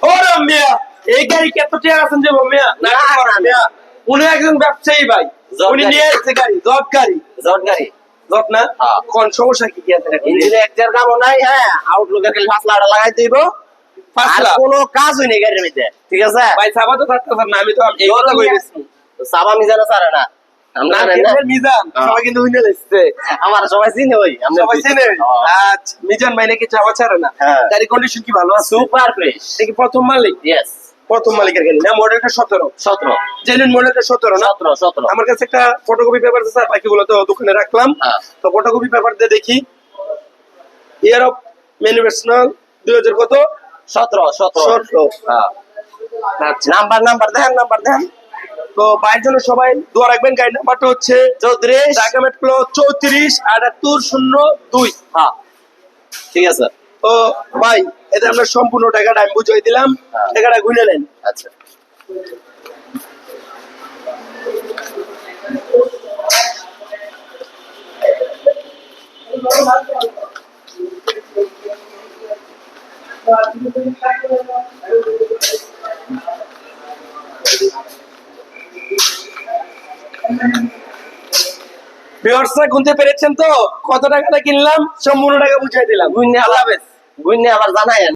ও রম্যা, এই গাড়ি কত টাকা আছেন যে রম্যা? না, না, না। উনি একজন ব্যবসায়ী ভাই, জট উনি গাড়ি। নিয়ে এসেছে গাড়ি, জট গাড়ি। জট গাড়ি জট না? হ্যাঁ। কোন সমস্যা কি আছে নাকি? ইঞ্জিনে একটার কামও নাই। হ্যাঁ, আউটলুকের খালি ফাসলাটা লাগাই দিব। আর ফাসলা? কোনো কাজ হয়নি গাড়ির মধ্যে, ঠিক আছে? ভাই সাবা তো থাকতেছেন না, আমি তো এই কথা কইতেছি। সাবা মিজানো ছাড়ে না। না, জানেন না? কেমনের মিজান? হ্যাঁ। সবাই কিন্তু উইনে লেসছে। আমার সবাই চিনে ওই সবাই চেনে? আচ্ছা, মিজান ভাই নাকি চাওয়া ছাড়ে না। হ্যাঁ। গাড়ি কন্ডিশন কি ভালো আছে? Super fresh. এটা কি প্রথম মালিক? ইয়েস। প্রথম মালিকের গাড়ি না? মডেলটা 17। 17 জেনুইন মডেলটা 17 না? 17 আমার কাছে একটা ফটোকপি পেপার আছে, স্যার বাকিগুলো তো দোকানে রাখলাম। হ্যাঁ। তো ফটোকপি পেপার দিয়ে দেখি। ইয়ার অফ ম্যানুফ্যাকচার 2000 কত? 17 17। হ্যাঁ। আচ্ছা, নাম্বার দেখেন। তো ভাইয়ের জন্য সবাই দোয়া রাখবেন। গাড়ি নাম্বারটা হচ্ছে 34। ঢাকা মেট্রো 34 7802। হ্যাঁ, ঠিক আছে। তো ভাই, এতে আমরা সম্পূর্ণ টাকাটা আমি বুঝিয়ে দিলাম। হ্যাঁ। টাকাটা গুনে নেন। আচ্ছা, ভিউয়ার্সরা গুনতে পেরেছেন তো? কত টাকাটা কিনলাম সম্পূর্ণ টাকা বুঝিয়ে দিলাম। গুইন্নে আল্লাহ হাফেজ। আবার জানায়েন।